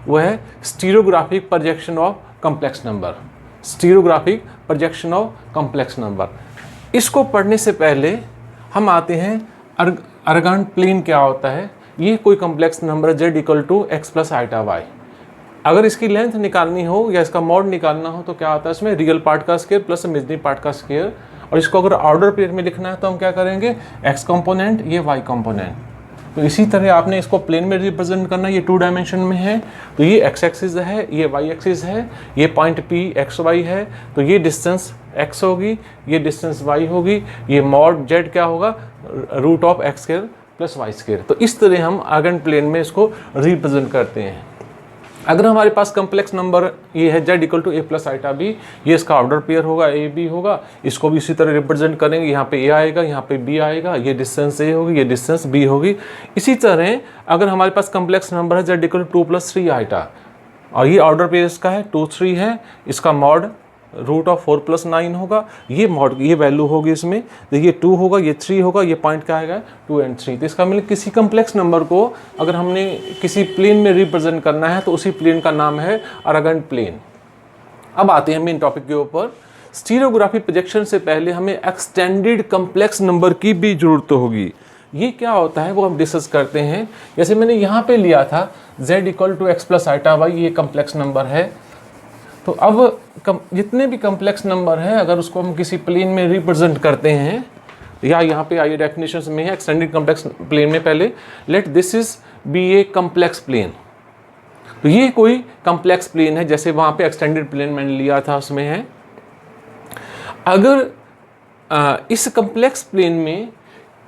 वो है stereographic projection of complex number. Stereographic projection of complex number, इसको पढ़ने से पहले हम आते हैं अरगंड प्लेन क्या होता है। ये कोई complex number z equal to x plus iota y. अगर इसकी लेंथ निकालनी हो या इसका मॉड निकालना हो तो क्या होता है, इसमें रियल पार्ट का स्क्वायर प्लस इमेजिनरी पार्ट का स्क्वायर। और इसको अगर ऑर्डर पेयर में लिखना है तो हम क्या करेंगे, x कंपोनेंट ये y कंपोनेंट। तो इसी तरह आपने इसको प्लेन में रिप्रेजेंट करना, ये 2 डायमेंशन में है तो ये x एक्सिस है, ये y एक्सिस है, ये पॉइंट P x y है तो ये डिस्टेंस x होगी, ये डिस्टेंस y होगी, ये मॉड z क्या होगा, root of x square plus Y square. तो इस तरह हम अरगंड प्लेन में इसको रिप्रेजेंट करते हैं। अगर हमारे पास कॉम्प्लेक्स नंबर ये है z equal to a plus iota b, ये इसका ऑर्डर पेयर होगा a b होगा, इसको भी इसी तरह रिप्रेजेंट करेंगे। यहाँ पे a आएगा, यहाँ पे b आएगा, ये डिस्टेंस a होगी, ये डिस्टेंस b होगी। इसी तरह अगर हमारे पास कॉम्प्लेक्स नंबर है z equal to 2 plus 3 iota और ये ऑर्डर पेयर इसका है 2 3 है, इसका मॉड रूट ऑफ 4 प्लस 9 होगा, ये मॉड ये वैल्यू होगी इसमें, तो ये 2 होगा, ये 3 होगा, ये पॉइंट क्या आएगा 2 और 3। तो इसका मतलब किसी कम्प्लेक्स नंबर को अगर हमने किसी प्लेन में रिप्रेजेंट करना है तो उसी प्लेन का नाम है अरगंड प्लेन। अब आते हैं मेन टॉपिक के ऊपर। स्टीरियोग्राफी प्रोजेक्शन से पहले हमें एक्सटेंडेड कम्प्लेक्स नंबर की भी जरूरत होगी। ये क्या होता है वो हम डिस्कस करते हैं। जैसे मैंने यहाँ पे लिया था z equal to x plus iota y, ये कम्प्लेक्स नंबर है। तो अब जितने भी कम्प्लेक्स नंबर है अगर उसको हम किसी प्लेन में रिप्रेजेंट करते हैं, या यहाँ पे आइए डेफिनेशन में है एक्सटेंडेड कम्प्लेक्स प्लेन में, पहले let this is be a complex plane. तो ये कोई कम्प्लेक्स प्लेन है, जैसे वहाँ पे एक्सटेंडेड प्लेन मैंने लिया था उसमें है। अगर इस कम्प्लेक्स प्लेन में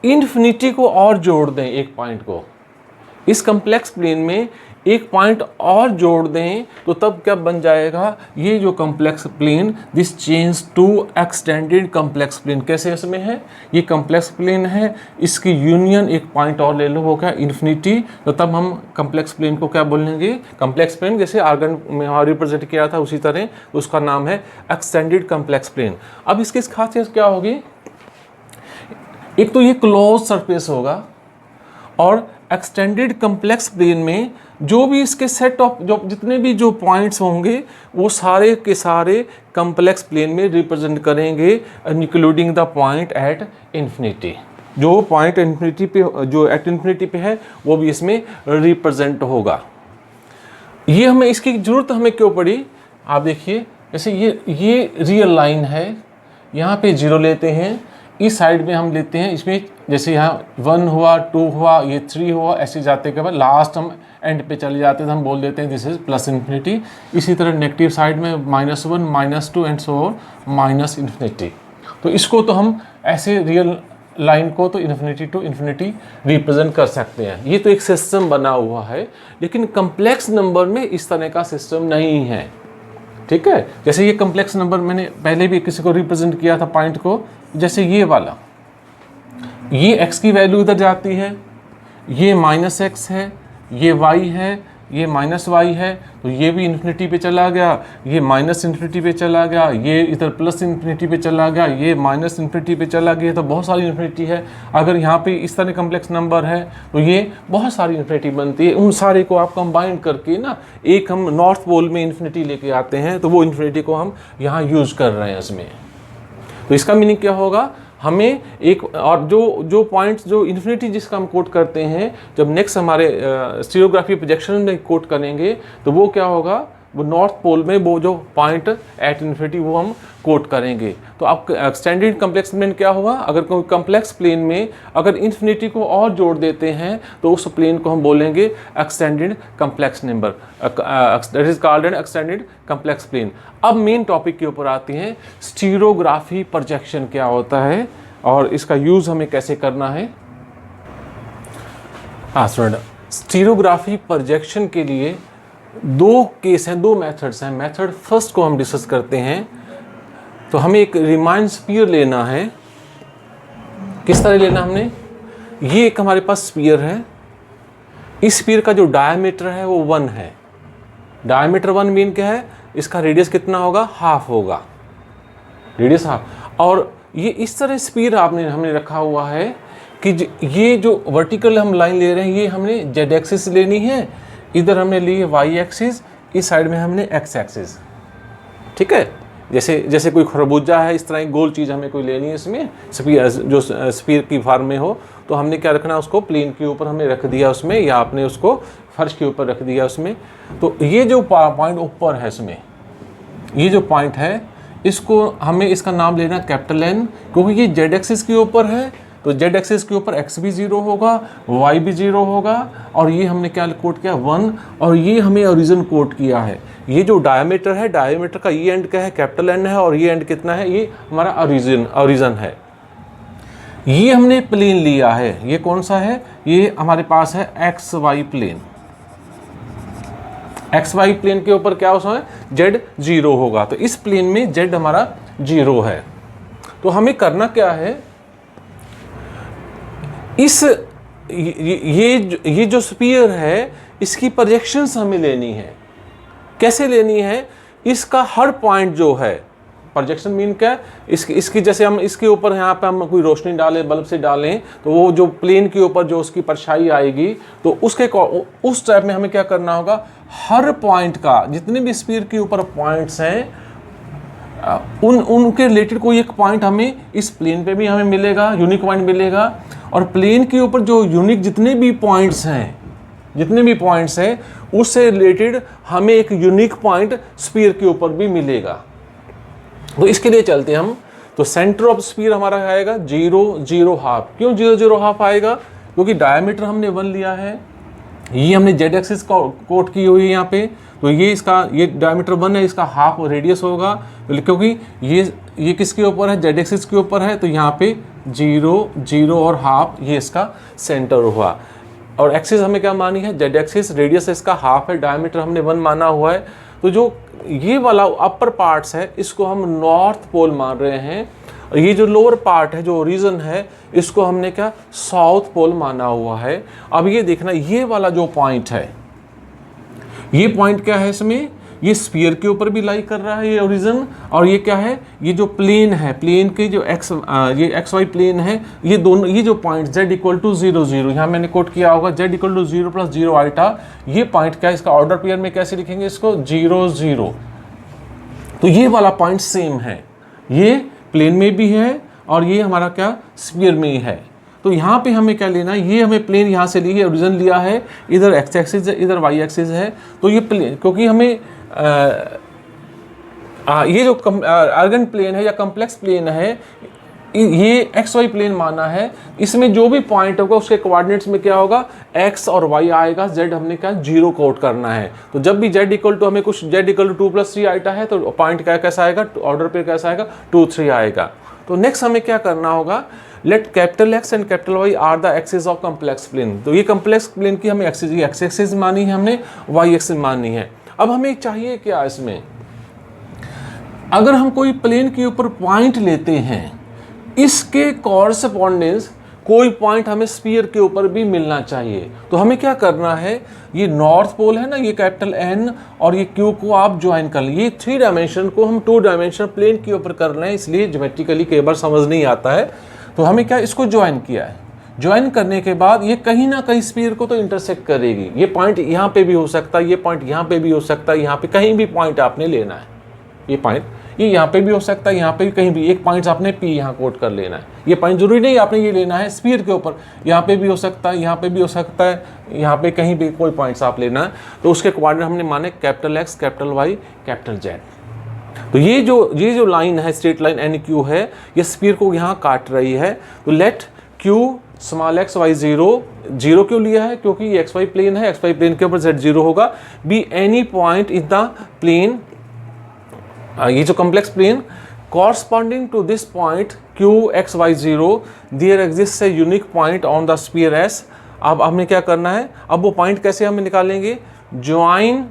इन्फिनिटी को और जोड़ दें, एक पॉइंट को इस कम्प्लेक्स प्लेन में एक पॉइंट और जोड़ दें तो तब क्या बन जाएगा, ये जो complex plane this change to extended complex plane. कैसे इसमें है, ये कम्प्लेक्स प्लेन है, इसकी यूनियन एक पॉइंट और ले लो, वो क्या इन्फिनिटी। तो तब हम कम्प्लेक्स प्लेन को क्या बोलेंगे, कम्प्लेक्स प्लेन जैसे आर्गन में रिप्रेजेंट किया था उसी तरह उसका नाम है एक्सटेंडेड कम्प्लेक्स प्लेन। अब इसकी खासियत क्या होगी, एक तो ये क्लोज सरफेस होगा और एक्सटेंडेड कम्प्लेक्स प्लेन में जो भी इसके सेट ऑफ जो जितने भी जो पॉइंट्स होंगे वो सारे के सारे कम्प्लेक्स प्लेन में रिप्रेजेंट करेंगे, including the point at infinity. जो पॉइंट इन्फिनिटी पे जो एट इन्फिनिटी पे है वो भी इसमें रिप्रेजेंट होगा। ये हमें इसकी ज़रूरत हमें क्यों पड़ी, आप देखिए जैसे ये रियल लाइन है, यहाँ पे 0 लेते हैं, इस साइड में हम लेते हैं, इसमें जैसे यहाँ 1 हुआ 2 हुआ ये 3 हुआ, ऐसे जाते के बाद लास्ट हम एंड पे चले जाते हैं तो हम बोल देते हैं दिस इज प्लस इन्फिनिटी। इसी तरह नेगेटिव साइड में -1 -2 एंड सो माइनस इन्फिनिटी। तो इसको तो हम ऐसे रियल लाइन को तो इन्फिनिटी टू इन्फिनिटी रिप्रेजेंट कर सकते हैं। ये तो एक सिस्टम बना हुआ है, लेकिन कम्प्लेक्स नंबर में इस तरह का सिस्टम नहीं है। ठीक है, जैसे ये कम्प्लेक्स नंबर मैंने पहले भी किसी को रिप्रेजेंट किया था पॉइंट को, जैसे ये वाला, ये x की वैल्यू इधर जाती है, ये -x है, ये y है, ये -y है, तो ये भी इन्फिनिटी पे चला गया, ये माइनस इन्फिनिटी पे चला गया, ये इधर प्लस इन्फिनिटी पे चला गया, ये माइनस इन्फिनिटी पे चला गया। तो बहुत सारी इन्फिनिटी है। अगर यहाँ पे इस तरह कम्प्लेक्स नंबर है तो ये बहुत सारी इन्फिनिटी बनती है। उन सारे को आप कंबाइन करके ना एक हम नॉर्थ पोल में इन्फिनिटी लेके आते हैं, तो वो इन्फिनिटी को हम यहाँ यूज़ कर रहे हैं इसमें। तो इसका मीनिंग क्या होगा, हमें एक और जो पॉइंट्स जो इन्फिनिटी जिसका हम कोट करते हैं, जब नेक्स्ट हमारे स्टीरियोग्राफी प्रोजेक्शन में कोट करेंगे तो वो क्या होगा, वो नॉर्थ पोल में वो जो पॉइंट एट इन्फिनिटी वो हम कोट करेंगे। तो अब एक्सटेंडेड कम्प्लेक्स प्लेन क्या हुआ, अगर कोई कम्प्लेक्स प्लेन में अगर इन्फिनिटी को और जोड़ देते हैं तो उस प्लेन को हम बोलेंगे extended complex number, that is called an extended complex plane. अब मेन टॉपिक के ऊपर आते हैं, स्टीरियोग्राफी प्रोजेक्शन क्या होता है और इसका यूज़ हमें कैसे करना है। हाँ स्टूडेंट, स्टीरियोग्राफी प्रोजेक्शन के लिए 2 केस हैं, 2 मेथड्स हैं। मेथड फर्स्ट को हम डिस्कस करते हैं। तो हमें एक रिमाइंड स्फीयर लेना है। किस तरह लेना हमने, ये एक हमारे पास स्फीयर है, इस स्फीयर का जो डायमीटर है वो 1 है। डायमीटर 1 मीन क्या है, इसका रेडियस कितना होगा, हाफ होगा, रेडियस हाफ। और ये इस तरह स्फीयर हमने रखा हुआ है कि ये जो वर्टिकल हम लाइन ले रहे हैं ये हमने जेड एक्सिस लेनी है, इधर हमने ली है वाई एक्सिस, इस साइड में हमने एक्स एक्सिस, ठीक है। जैसे जैसे कोई खरबूजा है, इस तरह की गोल चीज़ हमें कोई लेनी है इसमें, स्फीयर जो स्फीयर की फॉर्म में हो, तो हमने क्या रखना, उसको प्लेन के ऊपर हमने रख दिया उसमें, या आपने उसको फर्श के ऊपर रख दिया उसमें। तो ये जो पॉइंट ऊपर है इसमें, ये जो पॉइंट है, इसको हमें इसका नाम लेना कैपिटल एन, क्योंकि ये जेड एक्सिस के ऊपर है, तो जेड एक्सिस के ऊपर एक्स भी 0 होगा, वाई भी 0 होगा, और ये हमने क्या कोट किया 1, और ये हमें ओरिजिन कोट किया है। ये जो डायमीटर है, डायमीटर का ये एंड क्या है, कैपिटल एन है, और ये एंड कितना है, ये हमारा ओरिजिन है। ये हमने प्लेन लिया है, ये कौन सा है, ये हमारे पास है x y plane. X y plane के ऊपर क्या है, जेड 0 होगा, तो इस प्लेन में जेड हमारा 0 है। तो हमें करना क्या है, इस ये जो स्फीयर है, इसकी प्रोजेक्शंस हमें लेनी है। कैसे लेनी है, इसका हर पॉइंट जो है, प्रोजेक्शन मीन क्या है, इसकी जैसे हम इसके ऊपर यहाँ पे हम कोई रोशनी डालें, बल्ब से डालें, तो वो जो प्लेन के ऊपर जो उसकी परछाई आएगी, तो उस टाइप में हमें क्या करना होगा, हर पॉइंट का, जितने भी स्फीयर के ऊपर पॉइंट्स हैं, उनके रिलेटेड कोई एक पॉइंट हमें इस प्लेन पे भी हमें मिलेगा, यूनिक पॉइंट मिलेगा, और प्लेन के ऊपर जो यूनिक जितने भी पॉइंट्स हैं, उससे रिलेटेड हमें एक यूनिक पॉइंट स्फीयर के ऊपर भी मिलेगा। तो इसके लिए चलते हम, तो सेंटर ऑफ स्फीयर हमारा आएगा 0 0 हाफ। क्यों 0 0 हाफ आएगा, क्योंकि डायमीटर हमने 1 लिया है, ये हमने जेड एक्सिस कोट की हुई है यहाँ पे, तो ये डायमीटर 1 है, इसका हाफ रेडियस होगा, क्योंकि ये किसके ऊपर है, जेड एक्सिस के ऊपर है, तो यहाँ पे 0 0 और हाफ, ये इसका सेंटर हुआ। और एक्सिस हमें क्या मानी है, जेड एक्सिस, रेडियस इसका हाफ है, डायमीटर हमने 1 माना हुआ है। तो जो ये वाला अपर पार्ट्स है, इसको हम नॉर्थ पोल मान रहे हैं, और ये जो लोअर पार्ट है, जो ओरिजिन है, इसको हमने क्या साउथ पोल माना हुआ है। अब ये देखना, ये वाला जो पॉइंट है, ये पॉइंट क्या है इसमें, ये स्फीयर के ऊपर भी लाई कर रहा है ये ओरिजिन, और ये क्या है, ये जो प्लेन है, प्लेन के जो ये एक्स वाई प्लेन है, ये दोनों, ये जो पॉइंट z इक्वल टू 0 0, यहाँ मैंने कोट किया होगा z इक्वल टू 0 + 0 आइटा, ये पॉइंट क्या है, इसका ऑर्डर पेयर में कैसे लिखेंगे इसको, 0 0। तो ये वाला पॉइंट सेम है, ये प्लेन में भी है, और ये हमारा क्या स्फीयर में ही है। तो यहाँ पे हमें क्या लेना है, ये हमें प्लेन यहाँ से ली है, ओरिजिन लिया है, इधर एक्स एक्सिस है, इधर वाई एक्सिस है, तो ये प्लेन, क्योंकि हमें ये जो अर्गन प्लेन है या कम्प्लेक्स प्लेन है, ये एक्स वाई प्लेन माना है, इसमें जो भी पॉइंट होगा उसके कोऑर्डिनेट्स में क्या होगा, एक्स और वाई आएगा, जेड हमने क्या 0 कोट करना है। तो जब भी जेड इक्वल टू, हमें कुछ जेड इक्वल टू 2 + 3 आइटा है, तो पॉइंट क्या कैसा आएगा, ऑर्डर पे कैसा आएगा, 2 3 आएगा। तो नेक्स्ट हमें क्या करना होगा, let capital x and capital y are the axis of complex plane. तो ये कम्प्लेक्स प्लेन की हमें एक्सिस, ये एक्स एक्सिस मानी है हमने, वाई एक्सिस मानी है। अब हमें चाहिए क्या इसमें, अगर हम कोई प्लेन के ऊपर पॉइंट लेते हैं, इसके कॉरस्पॉन्डेंस कोई पॉइंट हमें स्फीयर के ऊपर भी मिलना चाहिए। तो हमें क्या करना है, ये नॉर्थ पोल है ना, ये कैपिटल एन और ये क्यू को आप ज्वाइन कर लें। ये 3 डायमेंशन को हम 2 डायमेंशन प्लेन के ऊपर कर रहे हैं, इसलिए ज्योमेट्रिकली कई बार समझ नहीं आता है। तो हमें क्या, इसको ज्वाइन किया है, ज्वाइन करने के बाद ये कहीं ना कहीं स्फीयर को तो इंटरसेक्ट करेगी। ये पॉइंट यहाँ पे भी हो सकता है, ये पॉइंट यहाँ पे भी हो सकता है, यहाँ पे कहीं भी पॉइंट आपने लेना है। ये पॉइंट ये यहाँ पे भी हो सकता है, यहाँ पे भी कहीं भी एक पॉइंट आपने पी यहाँ कोट कर लेना है। ये पॉइंट जरूरी नहीं आपने ये लेना है स्फीयर के ऊपर, यहाँ पे भी हो सकता है, यहाँ पे भी हो सकता है, यहाँ पे कहीं भी कोई पॉइंट्स आप लेना है। तो उसके कोऑर्डिनेट हमने माने capital x, capital y, capital z. तो ये जो लाइन है, स्ट्रेट लाइन एन क्यू है, ये स्फीयर को यहाँ काट रही है। तो let Q small x y 0 0 क्यों लिया है, क्योंकि ये एक्स वाई प्लेन है, एक्स वाई प्लेन के ऊपर जेड 0 होगा। Be any point in the plane, ये जो complex plane corresponding to this point Q x y 0 there exist a unique point on the sphere S. अब हमें क्या करना है, अब वो पॉइंट कैसे हमें निकालेंगे, join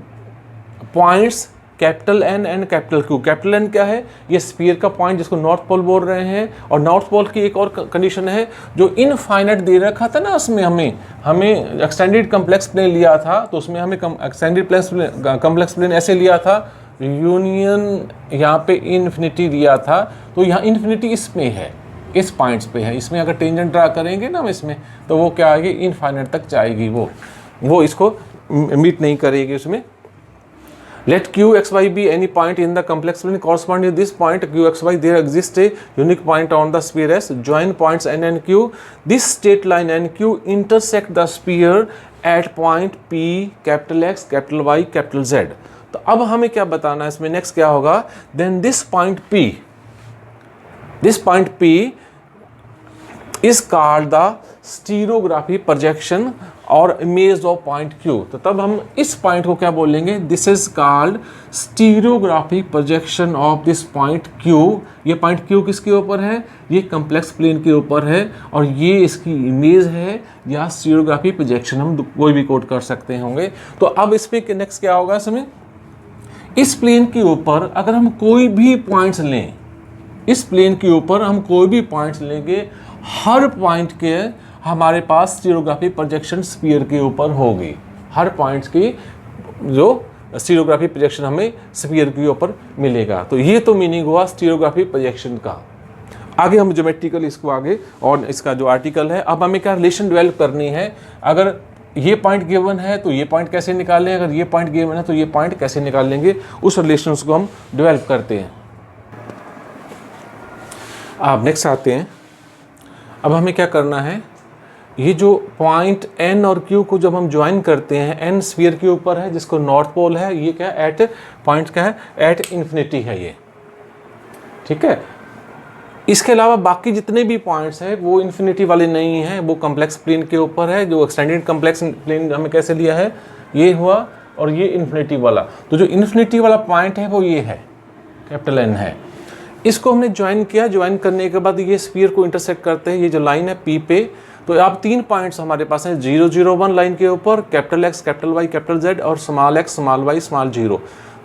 points capital N and capital Q. Capital N क्या है, ये स्फीयर का पॉइंट जिसको नॉर्थ पोल बोल रहे हैं, और नॉर्थ पोल की एक और कंडीशन है, जो इनफाइनाइट दे रखा था ना, उसमें हमें एक्सटेंडेड कम्प्लेक्स प्लेन लिया था, तो उसमें हमें एक्सटेंडेड कम्प्लेक्स प्लेन ऐसे लिया था, यूनियन यहाँ पे इन्फिनिटी दिया था। तो यहाँ इन्फिनिटी इसमें है, इस पॉइंट्स पे है, इसमें अगर टेंजेंट ड्रा करेंगे ना हम इसमें, तो वो क्या आएगी, इनफाइनाइट तक जाएगी वो इसको मीट नहीं करेगी उसमें। Let q x y be any point in the complex plane corresponding to this point q x y. There exists a unique point on the sphere S. Join points n and q. This straight line n q intersect the sphere at point P, capital X, capital Y, capital Z. तो अब हमें क्या बताना है इसमें, next क्या होगा, then this point P is called the stereography projection और इमेज ऑफ पॉइंट Q। तो तब हम इस पॉइंट को क्या बोलेंगे, this is called stereographic projection of this point Q। ये पॉइंट Q किसके ऊपर है, ये कम्प्लेक्स प्लेन के ऊपर है और ये इसकी इमेज है या स्टीरियोग्राफी प्रोजेक्शन, हम कोई भी कोड कर सकते होंगे। तो अब इसमें नेक्स्ट क्या होगा, इसमें इस प्लेन के ऊपर अगर हम कोई भी पॉइंट्स लें, इस प्लेन के ऊपर हम कोई भी पॉइंट्स लेंगे, हर पॉइंट के हमारे पास स्टीरियोग्राफी प्रोजेक्शन स्फीयर के ऊपर होगी। हर पॉइंट्स की जो स्टीरियोग्राफी प्रोजेक्शन हमें स्फीयर के ऊपर मिलेगा। तो ये तो मीनिंग हुआ स्टीरियोग्राफी प्रोजेक्शन का। आगे हम ज्योमेट्रिकल इसको आगे और इसका जो आर्टिकल है, अब हमें क्या रिलेशन डेवलप करनी है। अगर ये पॉइंट गिवन है तो ये पॉइंट कैसे निकालें, अगर ये पॉइंट गिवन है तो ये पॉइंट कैसे निकाल लेंगे, उस रिलेशन को हम डेवलप करते हैं। अब नेक्स्ट आते हैं, अब हमें क्या करना है, ये जो पॉइंट N और Q को जब हम ज्वाइन करते हैं, N स्फीयर के ऊपर है जिसको नॉर्थ पोल है, ये क्या एट पॉइंट क्या है, एट इन्फिनिटी है ये, ठीक है। इसके अलावा बाकी जितने भी पॉइंट्स हैं वो इन्फिनिटी वाले नहीं हैं, वो कम्प्लेक्स प्लेन के ऊपर है। जो एक्सटेंडेड कम्प्लेक्स प्लेन हमें कैसे लिया है, ये हुआ और ये इन्फिनिटी वाला। तो जो इन्फिनिटी वाला पॉइंट है वो ये है, कैपिटल N है। इसको हमने ज्वाइन किया, ज्वाइन करने के बाद ये स्फीयर को इंटरसेक्ट करते हैं, ये जो लाइन है P पे। तो अब 3 पॉइंट्स हमारे पास हैं 0, 0, 1 लाइन के ऊपर, capital X, capital Y, capital Z और small x, small y, small 0।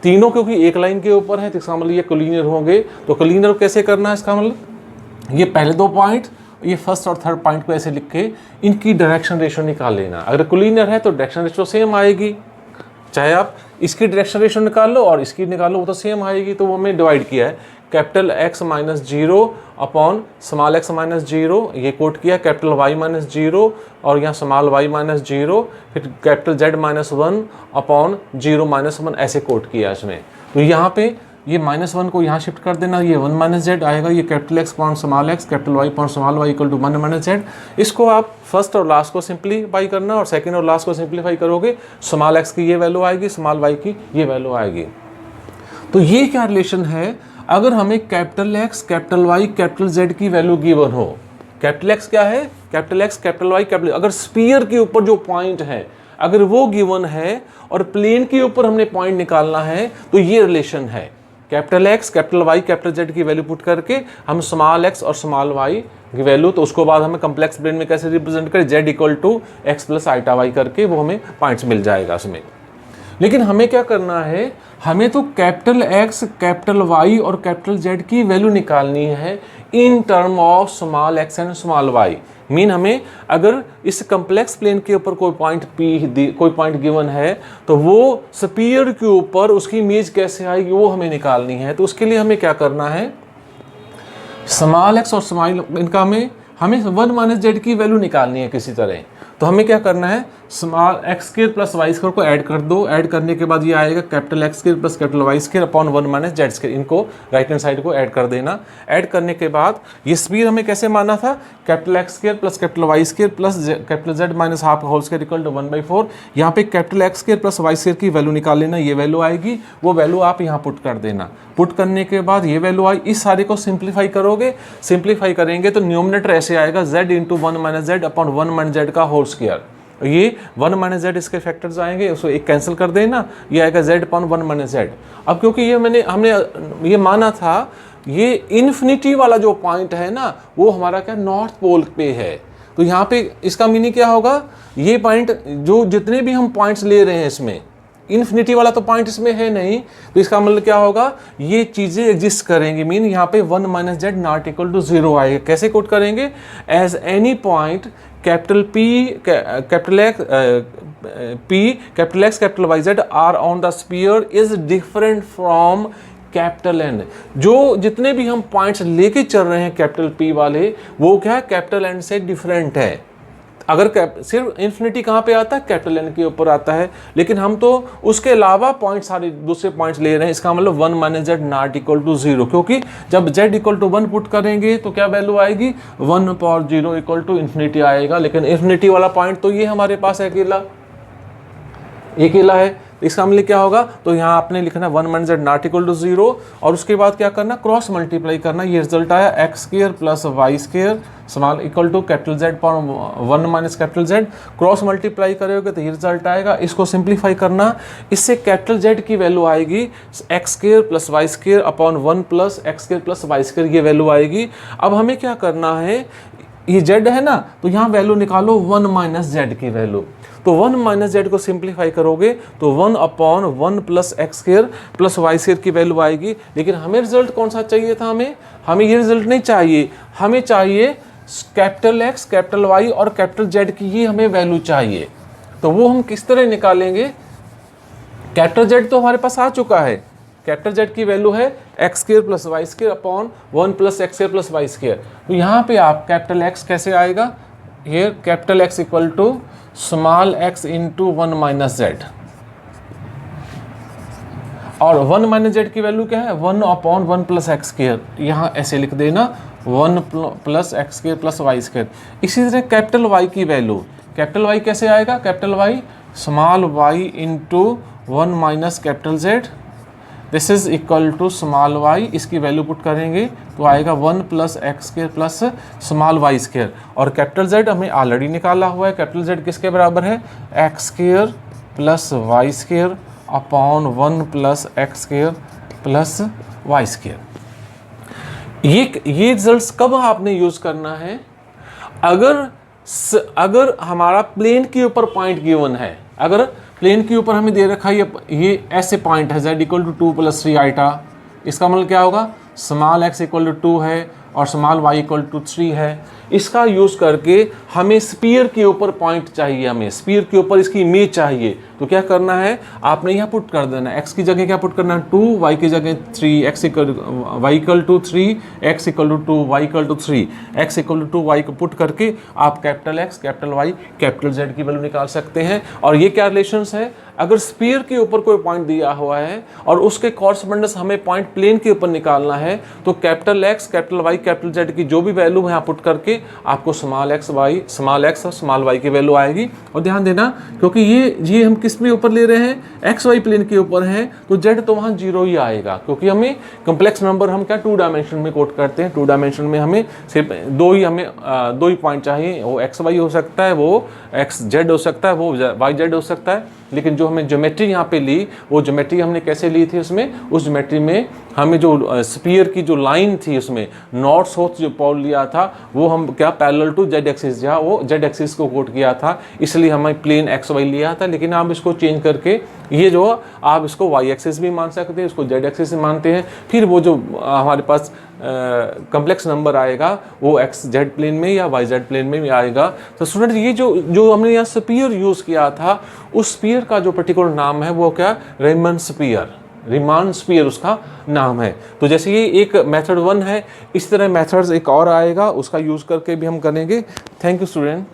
तीनों क्योंकि एक लाइन के ऊपर है तो इसका मतलब ये कोलिनियर होंगे। तो कोलिनियर कैसे करना है, इसका मतलब ये पहले 2 पॉइंट, ये फर्स्ट और थर्ड पॉइंट को ऐसे लिख के इनकी डायरेक्शन रेशो निकाल लेना। अगर कोलिनियर है तो डायरेक्शन रेशो सेम आएगी, चाहे आप इसकी डायरेक्शन रेशो निकाल लो और इसकी निकालो, वो तो सेम आएगी। तो वो हमने डिवाइड किया है, capital X minus 0 upon small x minus 0, ये कोट किया, कैपिटल Y माइनस 0 और यहाँ स्मॉल y माइनस 0, फिर capital Z minus 1 upon 0 minus 1, ऐसे कोट किया इसमें। तो यहाँ पे ये -1 को यहाँ शिफ्ट कर देना, ये 1 माइनस Z आएगा, ये capital X upon small x, capital Y upon small y equal to 1 minus Z। इसको आप फर्स्ट और लास्ट को सिंप्लीफाई करना और सेकंड और लास्ट को सिंप्लीफाई करोगे, स्मॉल x की ये वैल्यू आएगी, स्मॉल y की ये वैल्यू आएगी। तो ये क्या रिलेशन है, अगर हमें capital X, capital Y, capital Z की वैल्यू गिवन हो, कैपिटल X क्या है, capital X, capital Y, capital, अगर स्फीयर के ऊपर जो पॉइंट है अगर वो गिवन है और प्लेन के ऊपर हमने पॉइंट निकालना है, तो ये रिलेशन है। Capital X, capital Y, capital Z की वैल्यू पुट करके हम स्मॉल x और स्मॉल y की वैल्यू, तो उसको बाद हमें कम्प्लेक्स प्लेन में कैसे रिप्रेजेंट करें, Z equal to x plus iota y करके वो हमें पॉइंट्स मिल जाएगा उसमें। लेकिन हमें क्या करना है, हमें तो कैपिटल X, कैपिटल Y और कैपिटल Z की वैल्यू निकालनी है in term of small x and small y। Mean हमें अगर इस कम्प्लेक्स प्लेन के ऊपर कोई पॉइंट P, कोई पॉइंट गिवन है, तो वो स्फीयर के ऊपर उसकी इमेज कैसे आएगी वो हमें निकालनी है। तो उसके लिए हमें क्या करना है, स्मॉल x और स्मॉल इनका हमें 1 माइनस Z की वैल्यू निकालनी है किसी तरह। तो हमें क्या करना है, small x square plus y square को ऐड कर दो, ऐड करने के बाद ये आएगा capital X square plus capital Y square upon 1 minus Z square, इनको राइट हैंड साइड को ऐड कर देना। ऐड करने के बाद ये स्पीड हमें कैसे माना था, capital X square plus capital Y square plus capital Z minus half whole square equal to 1/4। यहाँ पे capital X square plus Y square की वैल्यू निकाल लेना, ये वैल्यू आएगी, वो वैल्यू आप यहाँ पुट कर देना। पुट करने के बाद ये वैल्यू आई, इस सारे को सिंप्लीफाई करोगे, सिंप्लीफाई करेंगे तो न्यूमरेटर ऐसे आएगा Z into 1 minus Z upon 1 minus Z का होल स्क्वायर। ये 1 माइनस Z इसके फैक्टर्स आएंगे, उसको एक कैंसिल कर देना, ये आएगा Z अपॉन 1 माइनस Z। अब क्योंकि ये हमने ये माना था, ये इन्फिनिटी वाला जो पॉइंट है ना, वो हमारा क्या नॉर्थ पोल पे है। तो यहाँ पे इसका मीनिंग क्या होगा, ये पॉइंट जो जितने भी हम पॉइंट्स ले रहे हैं इसमें, इन्फिनिटी वाला तो पॉइंट इसमें है नहीं, तो इसका मतलब क्या होगा, ये चीजें एग्जिस्ट करेंगी। मीन यहाँ पे 1 minus Z not equal to 0 आएगा। कैसे कोट करेंगे, as any point capital P, capital X, capital X, capital Y, Z are on the sphere is different from capital N। जो जितने भी हम पॉइंट्स लेके चल रहे हैं कैपिटल P वाले, वो क्या है, कैपिटल N से डिफरेंट है। अगर सिर्फ इन्फिनिटी कहाँ पे आता है, कैपिटल एन के ऊपर आता है, लेकिन हम तो उसके अलावा पॉइंट सारे दूसरे पॉइंट्स ले रहे हैं। इसका मतलब 1 minus Z not equal to 0, क्योंकि जब जेड इक्वल टू 1 पुट करेंगे तो क्या वैल्यू आएगी, 1 पावर 0 इक्वल टू इन्फिनिटी आएगा। लेकिन इन्फिनिटी वाला पॉइंट तो ये हमारे पास अकेला है। इसका मतलब क्या होगा, तो यहाँ आपने लिखना 1 minus Z not equal to 0 और उसके बाद क्या करना, क्रॉस मल्टीप्लाई करना। ये रिजल्ट आया X square plus Y square small equal to capital Z power 1 minus capital Z. Cross multiply करोगे तो ये रिजल्ट आएगा। इसको सिंप्लीफाई करना, इससे कैपिटल जेड की वैल्यू आएगी X square plus Y square upon 1 plus X square plus Y square, ये वैल्यू आएगी। अब हमें क्या करना है, ये जेड है ना, तो यहाँ वैल्यू निकालो 1 माइनस जेड की वैल्यू। तो 1 माइनस जेड को सिंप्लीफाई करोगे तो 1 upon 1 plus X square plus Y square की वैल्यू आएगी। लेकिन हमें रिजल्ट कौन सा चाहिए था, हमें ये रिजल्ट नहीं चाहिए, हमें चाहिए कैपिटल एक्स कैपिटल वाई और कैपिटल जेड की, ये हमें वैल्यू चाहिए। तो वो हम किस तरह निकालेंगे, कैपिटल जेड तो हमारे पास आ चुका है, कैपिटल जेड की वैल्यू है X square plus Y square upon 1 plus X square plus Y square. तो यहाँ पे आप कैपिटल एक्स कैसे आएगा, here capital X equal to small X into 1 minus Z, और 1 माइनस जेड की वैल्यू क्या है, 1 अपॉन 1 प्लस एक्स स्क्वायर, यहाँ ऐसे लिख देना 1 plus X square plus Y square. इसी तरह कैपिटल वाई की वैल्यू, कैपिटल वाई कैसे आएगा, capital Y small Y into 1 minus capital Z, this is equal to small Y, इसकी वैल्यू पुट करेंगे तो आएगा 1 plus X square plus small Y square. और कैपिटल जेड हमें ऑलरेडी निकाला हुआ है, कैपिटल जेड किसके बराबर है, X square plus Y square upon 1 plus X square plus Y square. ये रिजल्ट्स कब आपने यूज करना है, अगर हमारा प्लेन के ऊपर पॉइंट गिवन है, अगर प्लेन के ऊपर हमें दे रखा है ये ऐसे पॉइंट है z equal to 2 plus 3 iota, इसका मतलब क्या होगा, स्मॉल x इक्वल टू 2 है और स्मॉल y इक्वल टू 3 है। इसका यूज़ करके हमें स्पीयर के ऊपर पॉइंट चाहिए, हमें स्पीयर के ऊपर इसकी इमेज चाहिए। तो क्या करना है, आपने यहाँ पुट कर देना, x की जगह क्या पुट करना है 2, y की जगह 3, x equal to 3, x equal to 2, y equal to 3, x equal to 2, y को पुट करके आप capital x capital y capital z की वैल्यू निकाल सकते हैं। और ये क्या रिलेशंस है, अगर स्पीयर के ऊपर कोई पॉइंट दिया हुआ है और उसके कॉरस्पॉन्डेंस हमें पॉइंट प्लेन के ऊपर निकालना है, तो capital x capital y capital z की जो भी वैल्यू है यहाँ पुट करके आपको स्मॉल x और स्मॉल y की वैल्यू आएगी। और ध्यान देना, क्योंकि ये हम किस में ऊपर ले रहे हैं, एक्स वाई प्लेन के ऊपर है, तो जेड तो वहाँ 0 ही आएगा, क्योंकि हमें कम्प्लेक्स नंबर हम क्या 2 डायमेंशन में कोट करते हैं। 2 डायमेंशन में हमें सिर्फ दो ही पॉइंट चाहिए, वो एक्स वाई हो सकता है, वो एक्स जेड हो सकता है, वो वाई जेड हो सकता है। लेकिन जो हमें ज्योमेट्री यहाँ पे ली, वो ज्योमेट्री हमने कैसे ली थी, उसमें उस ज्योमेट्री में हमें जो स्पीयर की जो लाइन थी उसमें नॉर्थ साउथ जो पॉल लिया था, वो हम क्या पैरेलल टू जेड एक्सिस, जहाँ वो जेड एक्सिस को कोट किया था, इसलिए हमें प्लेन एक्स वाई लिया था। लेकिन आप इसको चेंज करके ये जो आप इसको वाई एक्सिस भी मान सकते हैं, इसको जेड एक्सिस भी मानते हैं। फिर वो जो हमारे पास कम्प्लेक्स नंबर आएगा वो एक्स जेड प्लेन में या वाई जेड प्लेन में भी आएगा। तो स्टूडेंट ये जो हमने यहाँ स्पीयर यूज़ किया था, उस स्पीयर का जो पर्टिकुलर नाम है वो क्या, रीमन स्पीयर उसका नाम है। तो जैसे ये एक मेथड 1 है, इस तरह मेथड्स एक और आएगा, उसका यूज़ करके भी हम करेंगे। Thank you student.